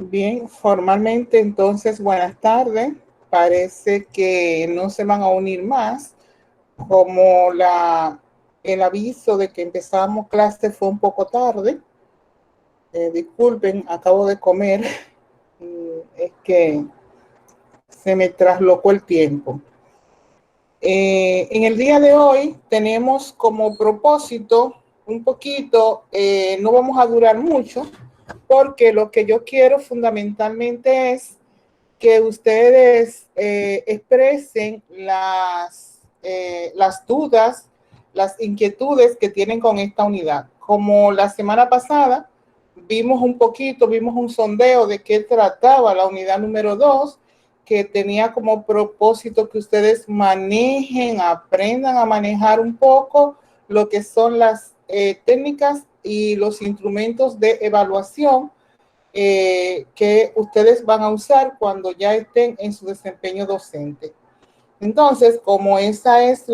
Bien, formalmente entonces, buenas tardes. Parece que no se van a unir más, como el aviso de que empezamos clase fue un poco tarde. Disculpen, acabo de comer. Es que se me traslocó el tiempo. En el día de hoy tenemos como propósito un poquito, no vamos a durar mucho, porque lo que yo quiero fundamentalmente es que ustedes expresen las dudas, las inquietudes que tienen con esta unidad. Como la semana pasada vimos vimos un sondeo de qué trataba la unidad número 2, que tenía como propósito que ustedes manejen, aprendan a manejar un poco lo que son las técnicas y los instrumentos de evaluación que ustedes van a usar cuando ya estén en su desempeño docente. Entonces, como esa es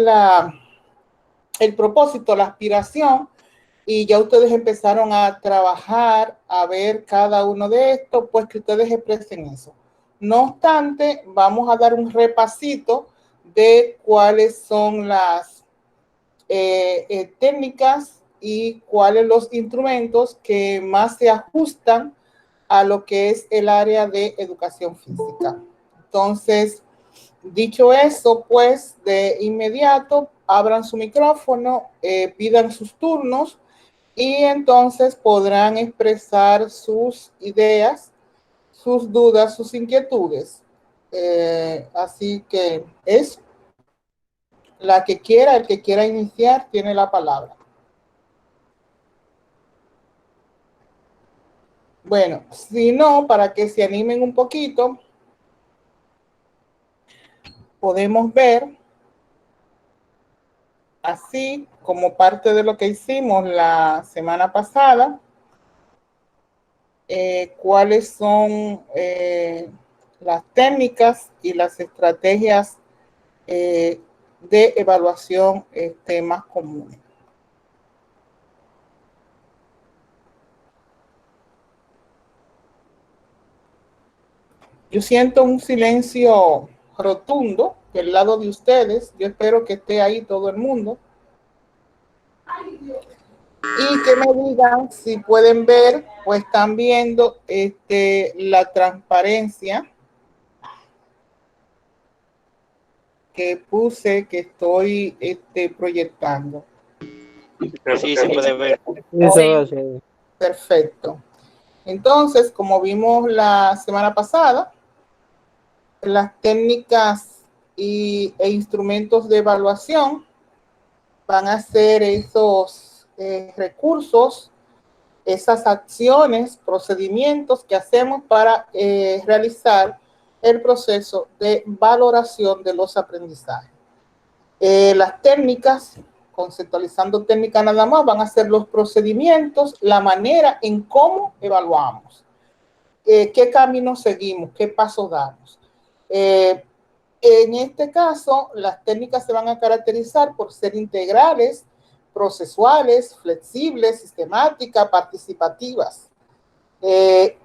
el propósito, la aspiración, y ya ustedes empezaron a trabajar, a ver cada uno de estos, pues que ustedes expresen eso. No obstante, vamos a dar un repasito de cuáles son las técnicas y cuáles los instrumentos que más se ajustan a lo que es el área de educación física. Entonces, dicho eso, pues de inmediato abran su micrófono, pidan sus turnos y entonces podrán expresar sus ideas, sus dudas, sus inquietudes. Así que es el que quiera iniciar, tiene la palabra. Bueno, si no, para que se animen un poquito, podemos ver, así como parte de lo que hicimos la semana pasada, cuáles son las técnicas y las estrategias de evaluación más comunes. Yo siento un silencio rotundo del lado de ustedes. Yo espero que esté ahí todo el mundo. Y que me digan si pueden ver o están viendo la transparencia que puse, que estoy proyectando. Sí, se puede ver. Sí. Perfecto. Entonces, como vimos la semana pasada, las técnicas e instrumentos de evaluación van a ser esos recursos, esas acciones, procedimientos que hacemos para realizar el proceso de valoración de los aprendizajes. Las técnicas, conceptualizando técnica nada más, van a ser los procedimientos, la manera en cómo evaluamos, qué camino seguimos, qué pasos damos. En este caso, las técnicas se van a caracterizar por ser integrales, procesuales, flexibles, sistemáticas, participativas.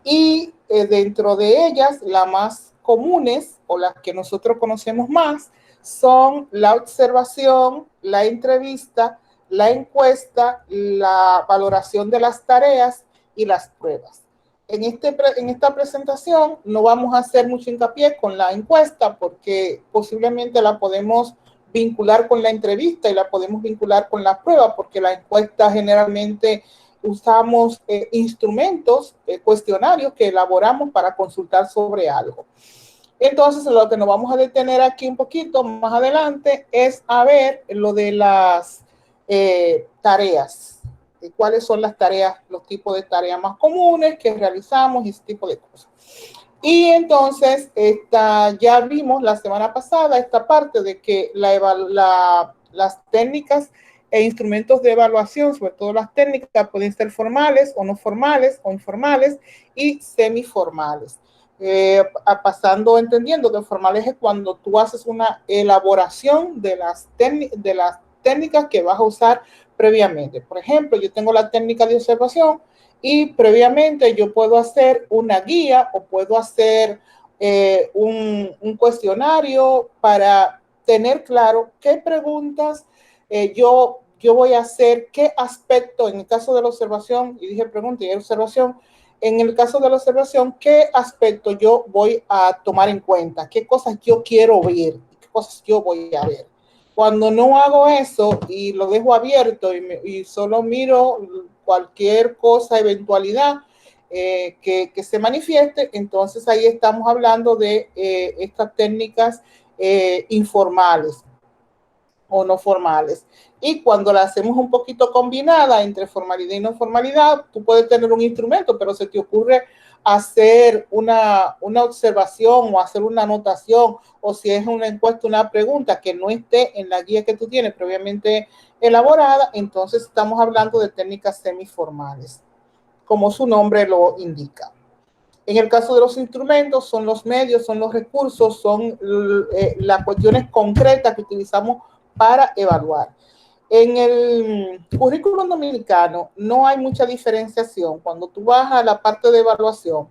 Y dentro de ellas, las más comunes o las que nosotros conocemos más son la observación, la entrevista, la encuesta, la valoración de las tareas y las pruebas. En esta presentación no vamos a hacer mucho hincapié con la encuesta porque posiblemente la podemos vincular con la entrevista y la podemos vincular con la prueba porque la encuesta generalmente usamos instrumentos, cuestionarios que elaboramos para consultar sobre algo. Entonces, lo que nos vamos a detener aquí un poquito más adelante es a ver lo de las tareas. ¿Cuáles son las tareas, los tipos de tareas más comunes que realizamos y ese tipo de cosas? Y entonces, ya vimos la semana pasada esta parte de que las técnicas e instrumentos de evaluación, sobre todo las técnicas, pueden ser formales o no formales o informales y semiformales. Entendiendo que formales es cuando tú haces una elaboración de las técnicas que vas a usar previamente. Por ejemplo, yo tengo la técnica de observación y previamente yo puedo hacer una guía o puedo hacer un cuestionario para tener claro qué preguntas yo voy a hacer, qué aspecto en el caso de la observación, y dije pregunta y observación, en el caso de la observación, qué aspecto yo voy a tomar en cuenta, qué cosas yo quiero ver, qué cosas yo voy a ver. Cuando no hago eso y lo dejo abierto y solo miro cualquier cosa, eventualidad que se manifieste, entonces ahí estamos hablando de estas técnicas informales o no formales. Y cuando la hacemos un poquito combinada entre formalidad y no formalidad, tú puedes tener un instrumento, pero se te ocurre hacer una observación o hacer una anotación, o si es una encuesta, una pregunta que no esté en la guía que tú tienes previamente elaborada, entonces estamos hablando de técnicas semiformales, como su nombre lo indica. En el caso de los instrumentos, son los medios, son los recursos, son las cuestiones concretas que utilizamos para evaluar. En el currículum dominicano no hay mucha diferenciación. Cuando tú vas a la parte de evaluación,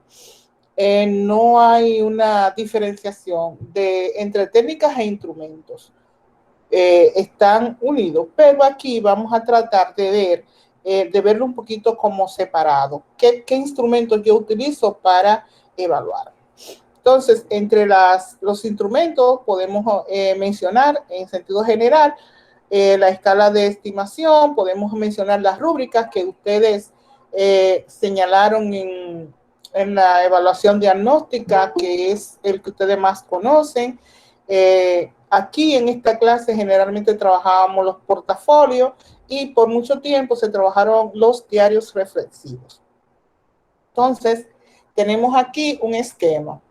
no hay una diferenciación entre técnicas e instrumentos. Están unidos, pero aquí vamos a tratar de verlo un poquito como separado. ¿Qué instrumentos yo utilizo para evaluar? Entonces, entre los instrumentos podemos mencionar en sentido general la escala de estimación, podemos mencionar las rúbricas que ustedes señalaron en la evaluación diagnóstica, que es el que ustedes más conocen. Aquí en esta clase generalmente trabajábamos los portafolios y por mucho tiempo se trabajaron los diarios reflexivos. Entonces, tenemos aquí un esquema.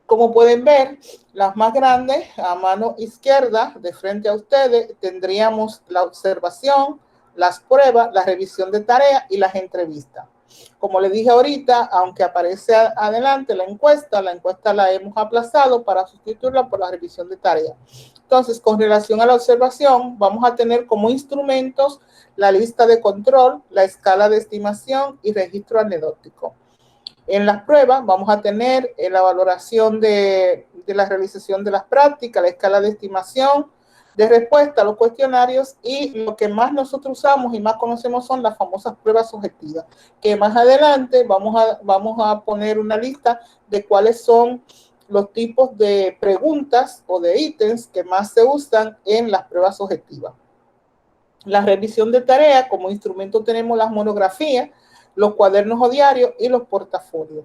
Como pueden ver, las más grandes, a mano izquierda, de frente a ustedes, tendríamos la observación, las pruebas, la revisión de tareas y las entrevistas. Como les dije ahorita, aunque aparece adelante la encuesta la hemos aplazado para sustituirla por la revisión de tareas. Entonces, con relación a la observación, vamos a tener como instrumentos la lista de control, la escala de estimación y registro anecdótico. En las pruebas vamos a tener la valoración de la realización de las prácticas, la escala de estimación de respuesta a los cuestionarios y lo que más nosotros usamos y más conocemos son las famosas pruebas objetivas, que más adelante vamos a poner una lista de cuáles son los tipos de preguntas o de ítems que más se usan en las pruebas objetivas. La revisión de tarea, como instrumento tenemos las monografías, los cuadernos o diarios y los portafolios.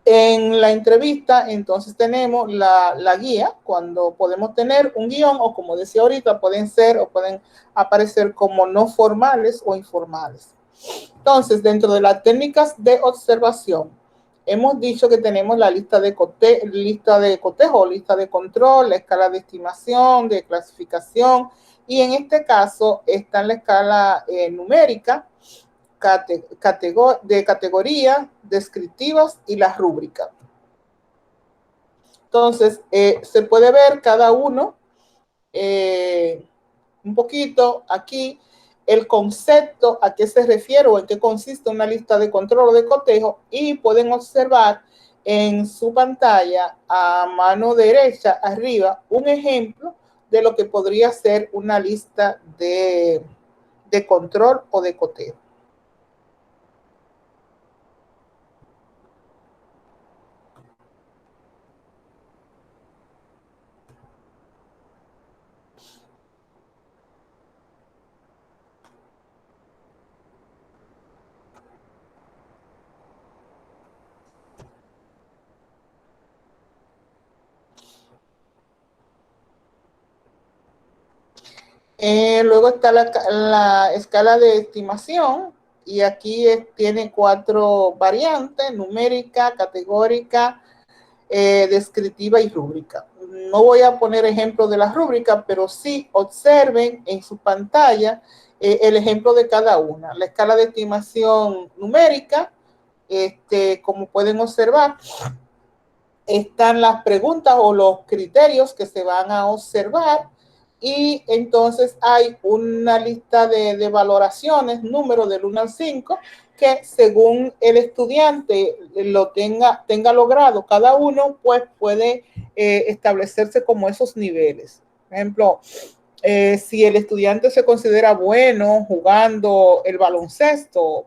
En la entrevista, entonces tenemos la guía, cuando podemos tener un guión o como decía ahorita, pueden ser o pueden aparecer como no formales o informales. Entonces, dentro de las técnicas de observación, hemos dicho que tenemos la lista de cotejo, lista de control, la escala de estimación, de clasificación, y en este caso está en la escala numérica, de categoría, descriptivas y las rúbricas. Entonces, se puede ver cada uno un poquito aquí el concepto a qué se refiere o en qué consiste una lista de control o de cotejo, y pueden observar en su pantalla a mano derecha arriba un ejemplo de lo que podría ser una lista de control o de cotejo. Luego está la escala de estimación, y aquí tiene 4 variantes: numérica, categórica, descriptiva y rúbrica. No voy a poner ejemplos de las rúbricas, pero sí observen en su pantalla el ejemplo de cada una. La escala de estimación numérica, como pueden observar, están las preguntas o los criterios que se van a observar. y entonces hay una lista de valoraciones, número del 1 al 5, que según el estudiante lo tenga logrado cada uno, pues puede establecerse como esos niveles. Por ejemplo, si el estudiante se considera bueno jugando el baloncesto,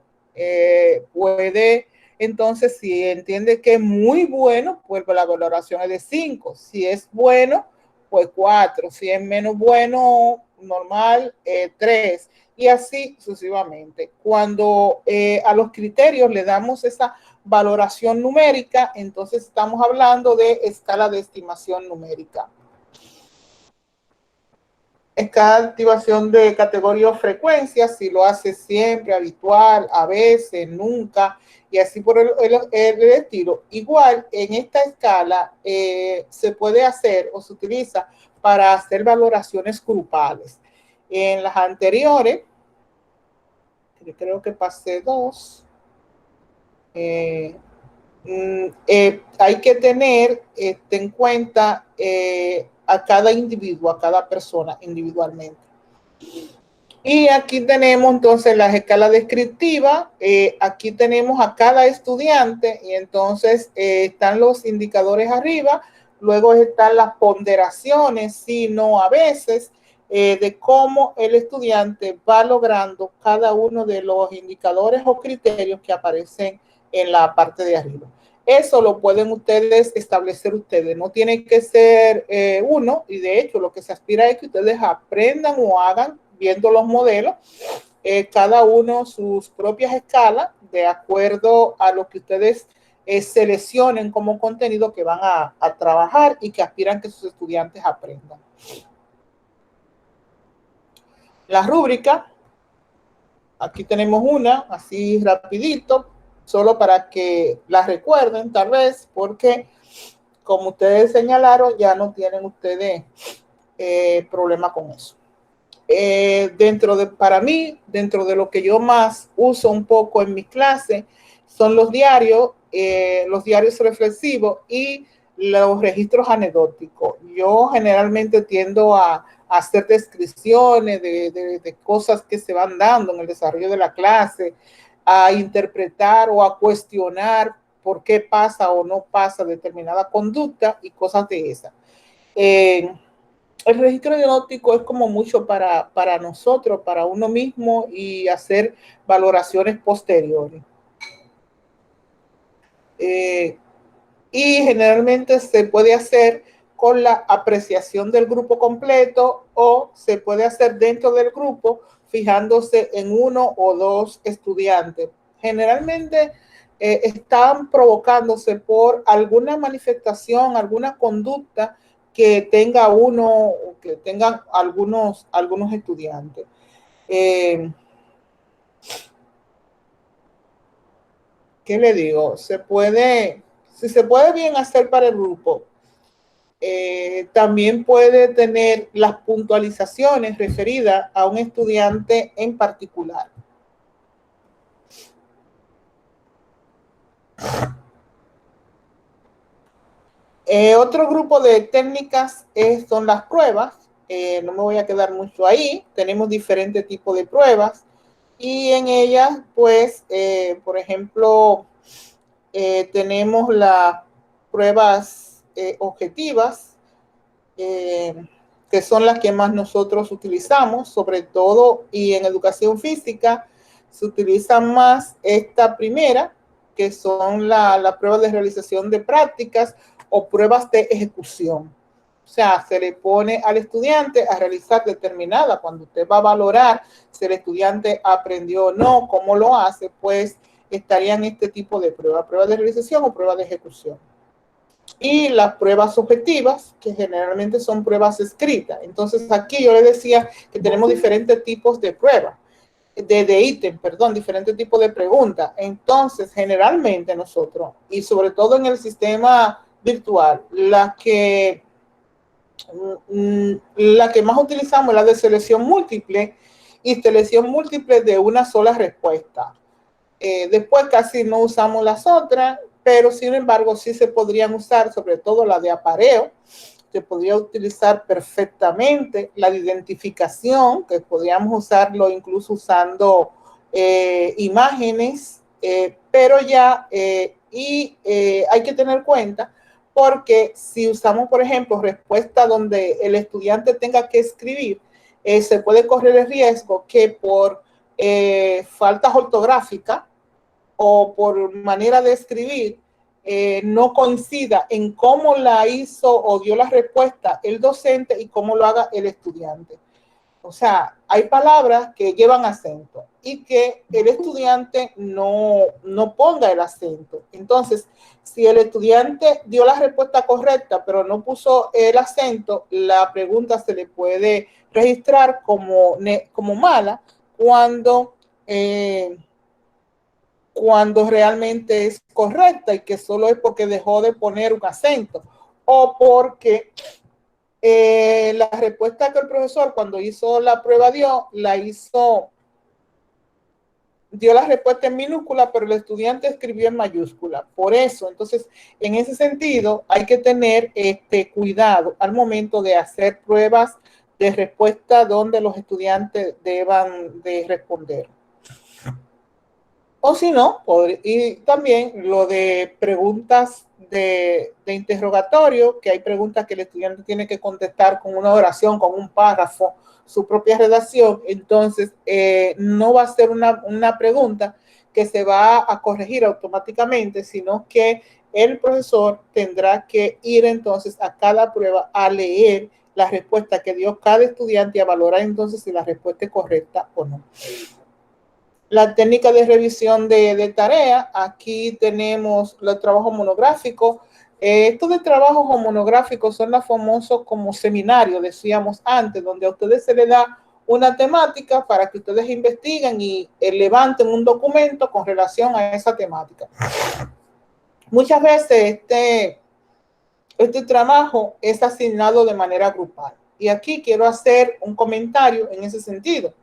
puede, entonces, si entiende que es muy bueno, pues la valoración es de 5. Si es bueno, pues 4. Si es menos bueno, normal, 3. Y así sucesivamente. Cuando a los criterios le damos esa valoración numérica, entonces estamos hablando de escala de estimación numérica. Escala de activación de categoría o frecuencia, si lo hace siempre, habitual, a veces, nunca, y así por el estilo. Igual, en esta escala se puede hacer o se utiliza para hacer valoraciones grupales. En las anteriores, creo que pasé 2, hay que tener en cuenta a cada individuo, a cada persona individualmente. Y aquí tenemos entonces las escalas descriptivas, aquí tenemos a cada estudiante y entonces están los indicadores arriba, luego están las ponderaciones, si no a veces, de cómo el estudiante va logrando cada uno de los indicadores o criterios que aparecen en la parte de arriba. Eso lo pueden ustedes establecer ustedes, no tiene que ser uno, y de hecho lo que se aspira es que ustedes aprendan o hagan viendo los modelos, cada uno sus propias escalas de acuerdo a lo que ustedes seleccionen como contenido que van a trabajar y que aspiran que sus estudiantes aprendan. La rúbrica, aquí tenemos una, así rapidito, solo para que la recuerden tal vez, porque como ustedes señalaron, ya no tienen ustedes problema con eso. Para mí, dentro de lo que yo más uso un poco en mi clase, son los diarios reflexivos y los registros anecdóticos. Yo generalmente tiendo a hacer descripciones de cosas que se van dando en el desarrollo de la clase, a interpretar o a cuestionar por qué pasa o no pasa determinada conducta y cosas de esas. El registro diagnóstico es como mucho para nosotros, para uno mismo y hacer valoraciones posteriores. Y generalmente se puede hacer con la apreciación del grupo completo o se puede hacer dentro del grupo fijándose en 1 o 2 estudiantes. Generalmente están provocándose por alguna manifestación, alguna conducta que tenga uno, que tengan algunos estudiantes. ¿Qué le digo? Si se puede bien hacer para el grupo, también puede tener las puntualizaciones referidas a un estudiante en particular. Otro grupo de técnicas son las pruebas. No me voy a quedar mucho ahí. Tenemos diferentes tipos de pruebas y en ellas, pues, por ejemplo, tenemos las pruebas objetivas, que son las que más nosotros utilizamos, sobre todo, y en educación física se utiliza más esta primera, que son la prueba de realización de prácticas o pruebas de ejecución. O sea, se le pone al estudiante a realizar determinada, cuando usted va a valorar si el estudiante aprendió o no, cómo lo hace, pues estarían este tipo de pruebas de realización o pruebas de ejecución. Y las pruebas objetivas, que generalmente son pruebas escritas. Entonces, aquí yo le decía que tenemos diferentes tipos de pruebas, de ítem, perdón, diferentes tipos de preguntas. Entonces, generalmente nosotros, y sobre todo en el sistema virtual, la que más utilizamos es la de selección múltiple, y selección múltiple de una sola respuesta. Después casi no usamos las otras, pero sin embargo sí se podrían usar, sobre todo la de apareo, se podría utilizar perfectamente la de identificación, que podríamos usarlo incluso usando imágenes, pero ya, hay que tener cuenta, porque si usamos, por ejemplo, respuesta donde el estudiante tenga que escribir, se puede correr el riesgo que por faltas ortográficas o por manera de escribir, no coincida en cómo la hizo o dio la respuesta el docente y cómo lo haga el estudiante. O sea, hay palabras que llevan acento y que el estudiante no ponga el acento. Entonces, si el estudiante dio la respuesta correcta, pero no puso el acento, la pregunta se le puede registrar como mala cuando realmente es correcta y que solo es porque dejó de poner un acento o porque la respuesta que el profesor cuando hizo la prueba dio la respuesta en minúscula, pero el estudiante escribió en mayúscula. Por eso, entonces, en ese sentido, hay que tener cuidado al momento de hacer pruebas de respuesta donde los estudiantes deban de responder. O si no, y también lo de preguntas de interrogatorio, que hay preguntas que el estudiante tiene que contestar con una oración, con un párrafo, su propia redacción. Entonces, no va a ser una pregunta que se va a corregir automáticamente, sino que el profesor tendrá que ir entonces a cada prueba a leer la respuesta que dio cada estudiante y a valorar entonces si la respuesta es correcta o no. La técnica de revisión de tarea, aquí tenemos los trabajos monográficos. Estos de trabajos monográficos son los famosos como seminarios, decíamos antes, donde a ustedes se les da una temática para que ustedes investiguen y levanten un documento con relación a esa temática. Muchas veces este trabajo es asignado de manera grupal. Y aquí quiero hacer un comentario en ese sentido,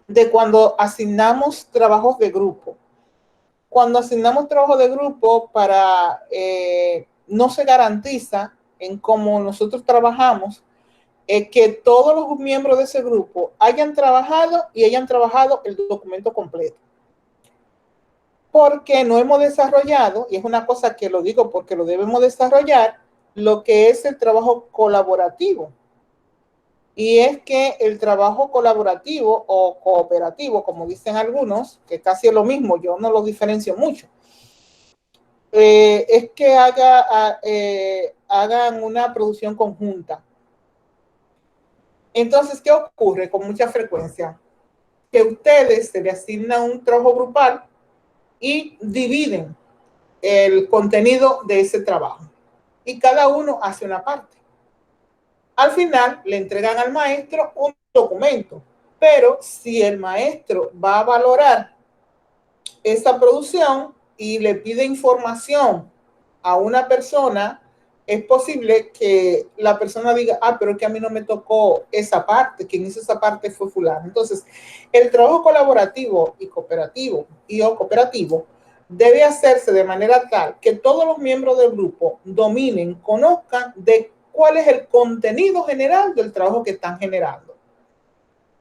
de cuando asignamos trabajos de grupo. Cuando asignamos trabajo de grupo no se garantiza en cómo nosotros trabajamos que todos los miembros de ese grupo hayan trabajado el documento completo. Porque no hemos desarrollado, y es una cosa que lo digo porque lo debemos desarrollar, lo que es el trabajo colaborativo. Y es que el trabajo colaborativo o cooperativo, como dicen algunos, que casi es lo mismo, yo no lo diferencio mucho, es que hagan una producción conjunta. Entonces, ¿qué ocurre con mucha frecuencia? Que ustedes se les asigna un trabajo grupal y dividen el contenido de ese trabajo. Y cada uno hace una parte. Al final le entregan al maestro un documento, pero si el maestro va a valorar esa producción y le pide información a una persona, es posible que la persona diga, pero es que a mí no me tocó esa parte, quien hizo esa parte fue fulano. Entonces, el trabajo colaborativo y cooperativo debe hacerse de manera tal que todos los miembros del grupo dominen, conozcan de cuál es el contenido general del trabajo que están generando.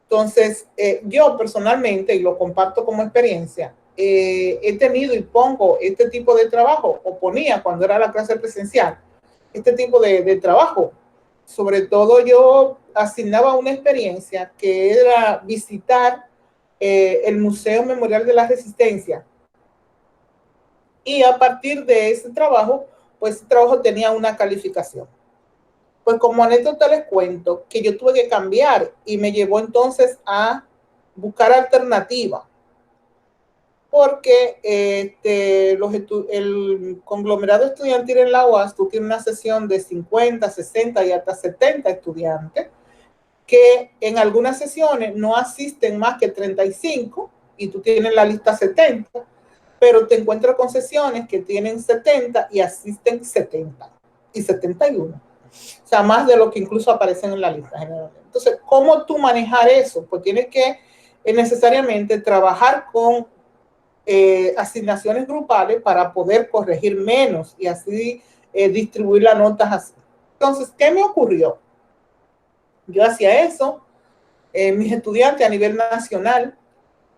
Entonces, yo personalmente, y lo comparto como experiencia, he tenido y pongo este tipo de trabajo, o ponía cuando era la clase presencial, este tipo de trabajo. Sobre todo yo asignaba una experiencia que era visitar el Museo Memorial de la Resistencia. Y a partir de ese trabajo, pues ese trabajo tenía una calificación. Pues como anécdota les cuento que yo tuve que cambiar y me llevó entonces a buscar alternativas. Porque el conglomerado estudiantil en la UAS, tú tienes una sesión de 50, 60 y hasta 70 estudiantes, que en algunas sesiones no asisten más que 35 y tú tienes la lista 70, pero te encuentras con sesiones que tienen 70 y asisten 70 y 71. O sea, más de lo que incluso aparecen en la lista generalmente. Entonces, ¿cómo tú manejar eso? Pues tienes que necesariamente trabajar con asignaciones grupales para poder corregir menos y así distribuir las notas así. Entonces, ¿qué me ocurrió? Yo hacía eso, mis estudiantes a nivel nacional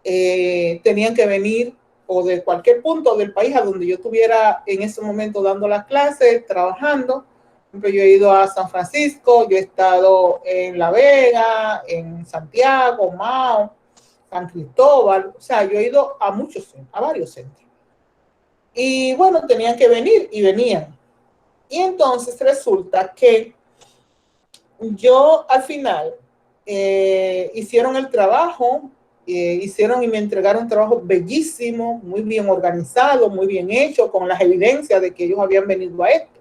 tenían que venir o de cualquier punto del país a donde yo estuviera en ese momento dando las clases, trabajando. Por ejemplo, yo he ido a San Francisco, yo he estado en La Vega, en Santiago, Mao, San Cristóbal, o sea, yo he ido a a varios centros. Y bueno, tenían que venir y venían. Y entonces resulta que yo al final hicieron el trabajo, hicieron y me entregaron un trabajo bellísimo, muy bien organizado, muy bien hecho, con las evidencias de que ellos habían venido a esto.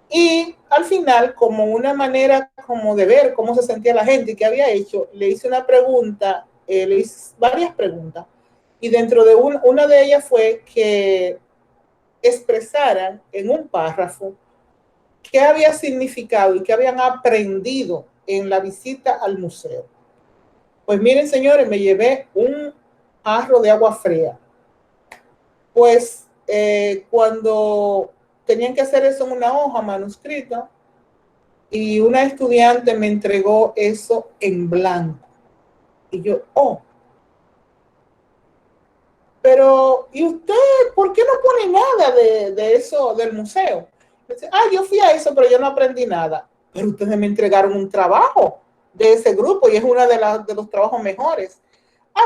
Y al final, como una manera como de ver cómo se sentía la gente y qué había hecho, le hice una pregunta, le hice varias preguntas, y dentro de una de ellas fue que expresaran en un párrafo qué había significado y qué habían aprendido en la visita al museo. Pues miren, señores, me llevé un jarro de agua fría. Pues cuando tenían que hacer eso en una hoja manuscrita, y una estudiante me entregó eso en blanco. Y yo, oh, pero ¿y usted por qué no pone nada de eso del museo? Dice, yo fui a eso, pero yo no aprendí nada. Pero ustedes me entregaron un trabajo de ese grupo y es uno de los trabajos mejores.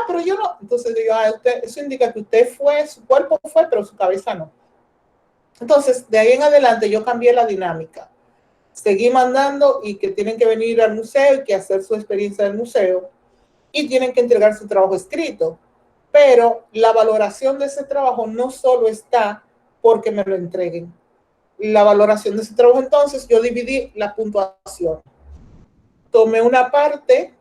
Pero yo no. Entonces digo, eso indica que usted fue, su cuerpo fue, pero su cabeza no. Entonces, de ahí en adelante yo cambié la dinámica. Seguí mandando y que tienen que venir al museo y que hacer su experiencia del museo y tienen que entregar su trabajo escrito. Pero la valoración de ese trabajo no solo está porque me lo entreguen. La valoración de ese trabajo, entonces, yo dividí la puntuación. Tomé una parte,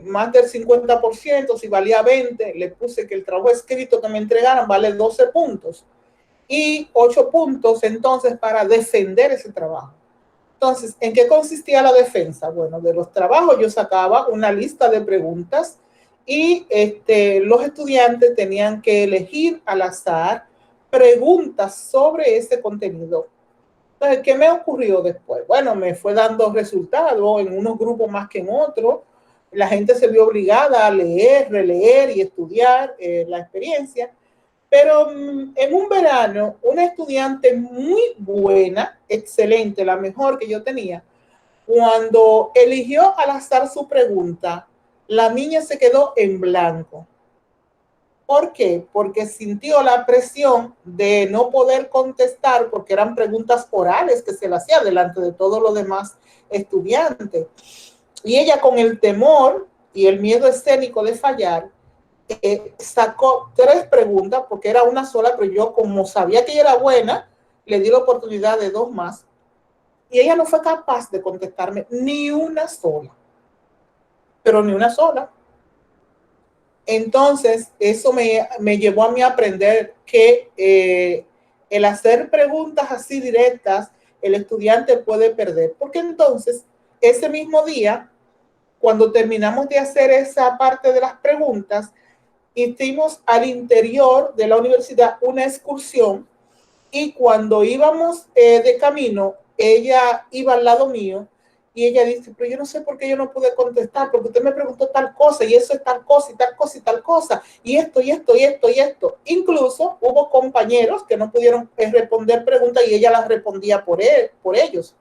más del 50%, si valía 20, le puse que el trabajo escrito que me entregaran vale 12 puntos y 8 puntos entonces para defender ese trabajo. Entonces, ¿en qué consistía la defensa? Bueno, de los trabajos yo sacaba una lista de preguntas y los estudiantes tenían que elegir al azar preguntas sobre ese contenido. Entonces, ¿qué me ocurrió después? Bueno, me fue dando resultados en unos grupos más que en otros. La gente se vio obligada a leer, releer y estudiar la experiencia. Pero en un verano, una estudiante muy buena, excelente, la mejor que yo tenía, cuando eligió al azar su pregunta, la niña se quedó en blanco. ¿Por qué? Porque sintió la presión de no poder contestar porque eran preguntas orales que se le hacía delante de todos los demás estudiantes. Y ella, con el temor y el miedo escénico de fallar, sacó 3 preguntas porque era una sola, pero yo, como sabía que ella era buena, le di la oportunidad de 2 más. Y ella no fue capaz de contestarme ni una sola, pero ni una sola. Entonces, eso me llevó a mí a aprender que el hacer preguntas así directas, el estudiante puede perder. Porque entonces, ese mismo día, cuando terminamos de hacer esa parte de las preguntas, hicimos al interior de la universidad una excursión y cuando íbamos de camino, ella iba al lado mío y ella dice, pero yo no sé por qué yo no pude contestar, porque usted me preguntó tal cosa y eso es tal cosa y tal cosa y tal cosa y esto y esto y esto y esto. Incluso hubo compañeros que no pudieron responder preguntas y ella las respondía por ellos.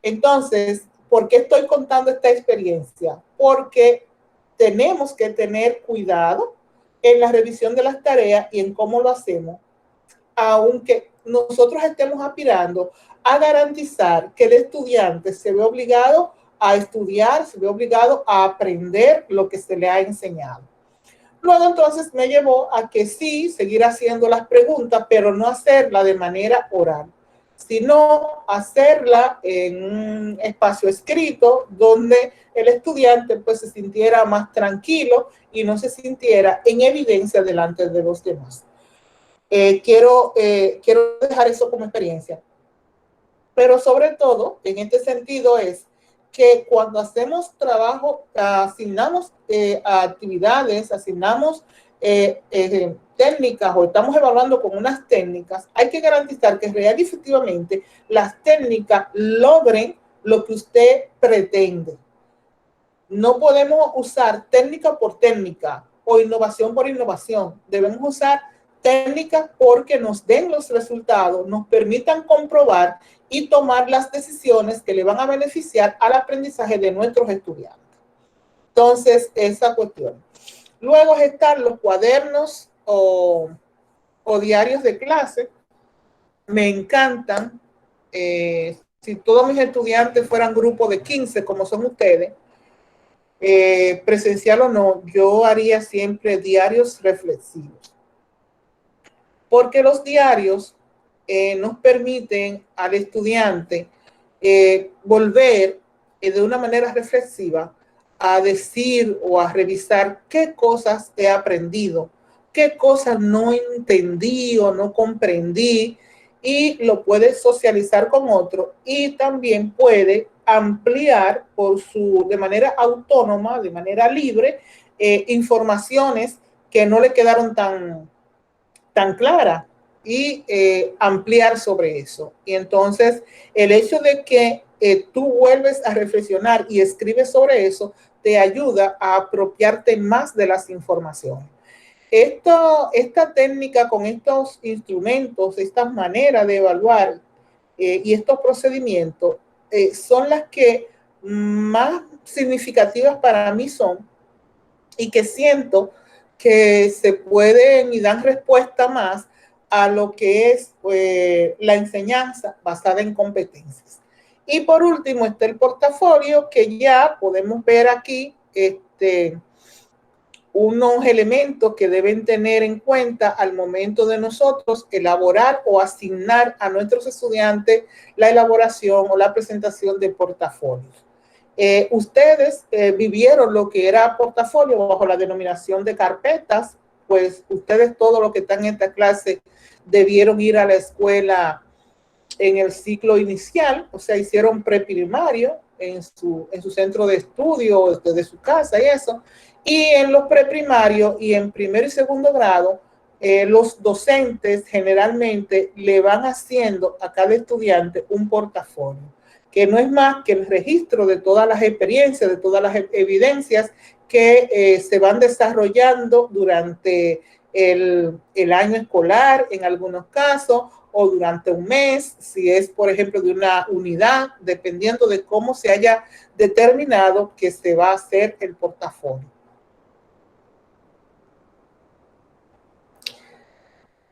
Entonces, ¿por qué estoy contando esta experiencia? Porque tenemos que tener cuidado en la revisión de las tareas y en cómo lo hacemos, aunque nosotros estemos aspirando a garantizar que el estudiante se ve obligado a estudiar, se ve obligado a aprender lo que se le ha enseñado. Luego entonces me llevó a que sí, seguir haciendo las preguntas, pero no hacerla de manera oral, sino hacerla en un espacio escrito donde el estudiante pues se sintiera más tranquilo y no se sintiera en evidencia delante de los demás. Quiero dejar eso como experiencia. Pero sobre todo, en este sentido, es que cuando hacemos trabajo, asignamos actividades, asignamos técnicas o estamos evaluando con unas técnicas, hay que garantizar que real y efectivamente las técnicas logren lo que usted pretende. No podemos usar técnica por técnica o innovación por innovación. Debemos usar técnicas porque nos den los resultados, nos permitan comprobar y tomar las decisiones que le van a beneficiar al aprendizaje de nuestros estudiantes. Entonces, esa cuestión. Luego están los cuadernos o diarios de clase. Me encantan. Si todos mis estudiantes fueran grupo de 15, como son ustedes, presencial o no, yo haría siempre diarios reflexivos. Porque los diarios nos permiten al estudiante volver de una manera reflexiva a decir o a revisar qué cosas he aprendido, qué cosas no entendí o no comprendí, y lo puede socializar con otro y también puede ampliar de manera autónoma, de manera libre, informaciones que no le quedaron tan claras y ampliar sobre eso. Y entonces el hecho de que tú vuelves a reflexionar y escribes sobre eso te ayuda a apropiarte más de las informaciones. Esta técnica con estos instrumentos, estas maneras de evaluar y estos procedimientos son las que más significativas para mí son, y que siento que se pueden y dan respuesta más a lo que es la enseñanza basada en competencias. Y por último está el portafolio, que ya podemos ver aquí unos elementos que deben tener en cuenta al momento de nosotros elaborar o asignar a nuestros estudiantes la elaboración o la presentación de portafolios. Ustedes vivieron lo que era portafolio bajo la denominación de carpetas, pues ustedes, todos los que están en esta clase, debieron ir a la escuela en el ciclo inicial, o sea, hicieron preprimario en su centro de estudio, desde su casa y eso. Y en los preprimarios y en primer y segundo grado, los docentes generalmente le van haciendo a cada estudiante un portafolio, que no es más que el registro de todas las experiencias, de todas las evidencias que se van desarrollando durante el año escolar, en algunos casos, o durante un mes, si es, por ejemplo, de una unidad, dependiendo de cómo se haya determinado que se va a hacer el portafolio.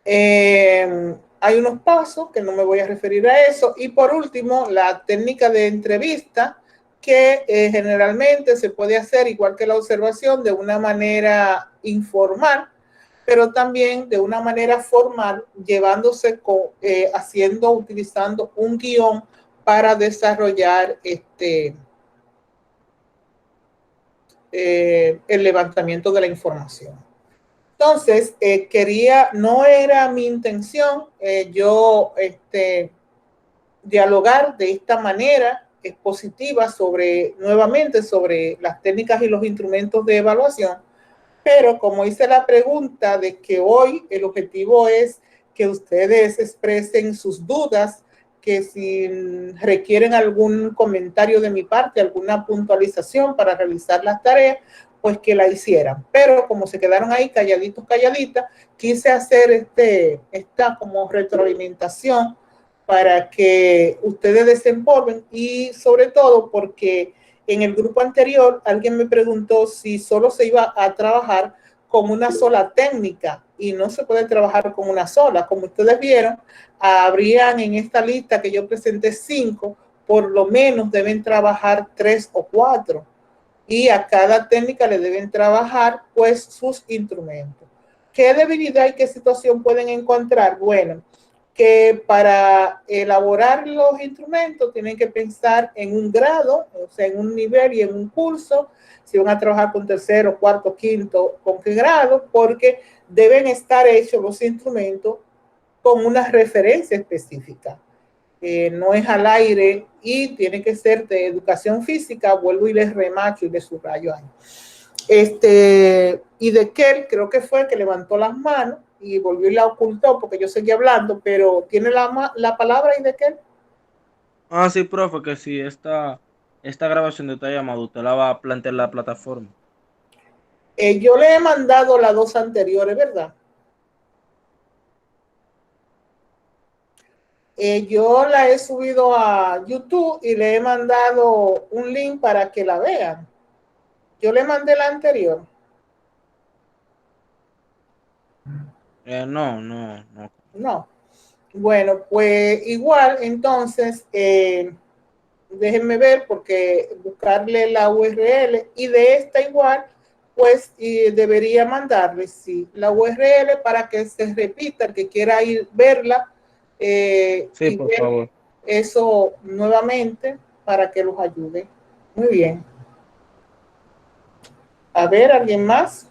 Hay unos pasos que no me voy a referir a eso. Y por último, la técnica de entrevista, que generalmente se puede hacer, igual que la observación, de una manera informal, pero también de una manera formal, utilizando un guión para desarrollar el levantamiento de la información. Entonces, no era mi intención dialogar de esta manera expositiva nuevamente sobre las técnicas y los instrumentos de evaluación, pero como hice la pregunta de que hoy el objetivo es que ustedes expresen sus dudas, que si requieren algún comentario de mi parte, alguna puntualización para realizar las tareas, pues que la hicieran. Pero como se quedaron ahí calladitos, calladitas, quise hacer esta como retroalimentación para que ustedes desempolven, y sobre todo porque en el grupo anterior alguien me preguntó si solo se iba a trabajar con una sola técnica, y no se puede trabajar con una sola. Como ustedes vieron, habrían en esta lista que yo presenté 5, por lo menos deben trabajar 3 o 4. Y a cada técnica le deben trabajar pues sus instrumentos. ¿Qué debilidad y qué situación pueden encontrar? Bueno, que para elaborar los instrumentos tienen que pensar en un grado, o sea, en un nivel y en un curso, si van a trabajar con tercero, cuarto, quinto, con qué grado, porque deben estar hechos los instrumentos con una referencia específica. No es al aire y tiene que ser de educación física. Vuelvo y les remacho y les subrayo ahí. Y de Kel, creo que fue que levantó las manos y volvió y la ocultó porque yo seguía hablando, pero tiene la palabra y de qué. Ah, sí, profe, que si esta grabación de esta llamada usted la va a plantear en la plataforma. Yo le he mandado las dos anteriores, ¿verdad? Yo la he subido a YouTube y le he mandado un link para que la vean. Yo le mandé la anterior. No. No. Bueno, pues igual, entonces, déjenme ver porque buscarle la URL y de esta igual, pues debería mandarle, sí, la URL para que se repita, el que quiera ir verla Sí, y por ver favor. eso nuevamente para que los ayude. Muy bien. A ver, ¿alguien más?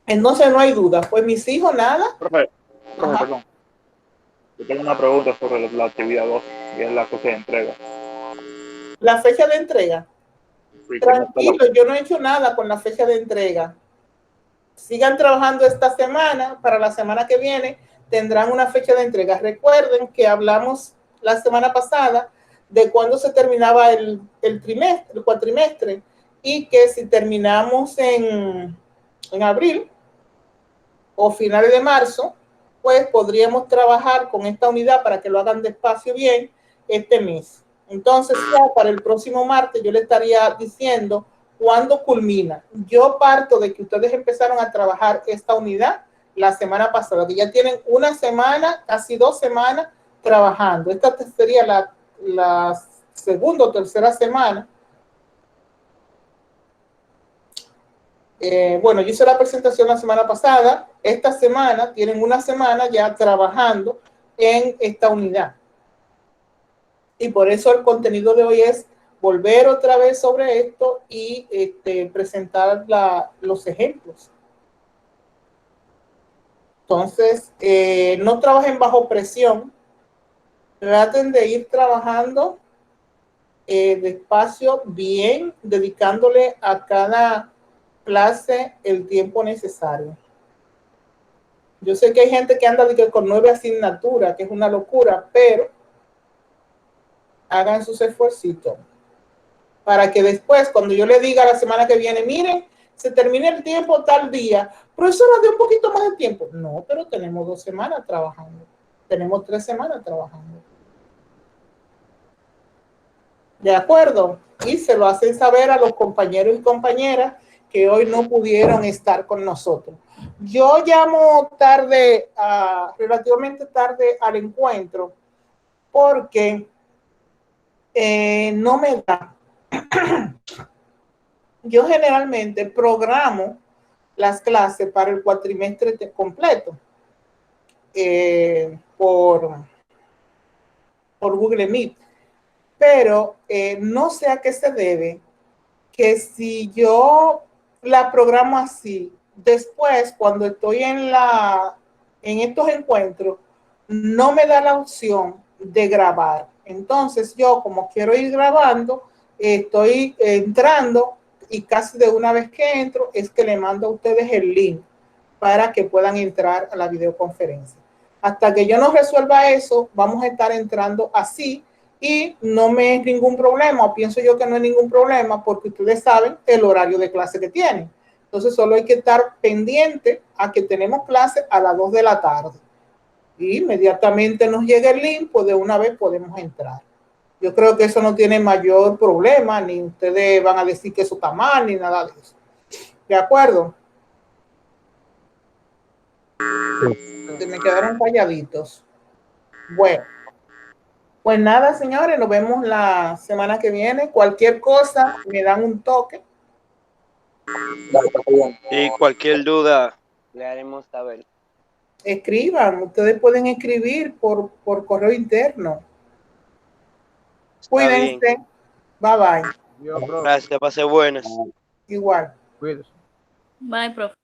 Entonces no hay duda. Pues mis hijos, nada. Profe, Ajá. perdón. Yo tengo una pregunta sobre la actividad 2, que es la fecha de entrega. La fecha de entrega. Sí, Tranquilo, yo no he hecho nada con la fecha de entrega. Sigan trabajando esta semana, para la semana que viene tendrán una fecha de entrega. Recuerden que hablamos la semana pasada de cuándo se terminaba el trimestre, el cuatrimestre, y que si terminamos en abril o finales de marzo, pues podríamos trabajar con esta unidad para que lo hagan despacio bien este mes. Entonces, ya para el próximo martes yo le estaría diciendo cuándo culmina. Yo parto de que ustedes empezaron a trabajar esta unidad la semana pasada, que ya tienen una semana, casi 2 semanas trabajando. Esta sería la segunda o tercera semana. Bueno, yo hice la presentación la semana pasada. Esta semana tienen una semana ya trabajando en esta unidad. Y por eso el contenido de hoy es volver otra vez sobre esto y presentar los ejemplos. Entonces, no trabajen bajo presión. Traten de ir trabajando despacio, bien, dedicándole a cada clase el tiempo necesario. Yo sé que hay gente que anda con 9 asignaturas, que es una locura, pero hagan sus esfuercitos para que después, cuando yo le diga la semana que viene, miren, se termina el tiempo tal día, profesora, de un poquito más de tiempo. No, pero tenemos 2 semanas trabajando, tenemos 3 semanas trabajando. ¿De acuerdo? Y se lo hacen saber a los compañeros y compañeras que hoy no pudieron estar con nosotros. Yo llamo tarde, relativamente tarde al encuentro, porque no me da. Yo generalmente programo las clases para el cuatrimestre completo por Google Meet, pero no sé a qué se debe que si yo la programo así, después cuando estoy en estos encuentros, no me da la opción de grabar. Entonces yo, como quiero ir grabando, estoy entrando y casi de una vez que entro es que le mando a ustedes el link para que puedan entrar a la videoconferencia. Hasta que yo no resuelva eso, vamos a estar entrando así y no me es ningún problema, o pienso yo que no es ningún problema porque ustedes saben el horario de clase que tienen. Entonces solo hay que estar pendiente a que tenemos clase a las 2 de la tarde. Y inmediatamente nos llega el link, pues de una vez podemos entrar. Yo creo que eso no tiene mayor problema, ni ustedes van a decir que eso está mal, ni nada de eso. ¿De acuerdo? Se me quedaron calladitos. Bueno. Pues nada, señores, nos vemos la semana que viene. Cualquier cosa, me dan un toque. Y cualquier duda, le haremos saber. Escriban, ustedes pueden escribir por correo interno. Cuídense. Bien. Bye bye. Yo, profe. Gracias, pase buenas. Igual. Cuídese. Bye, profe.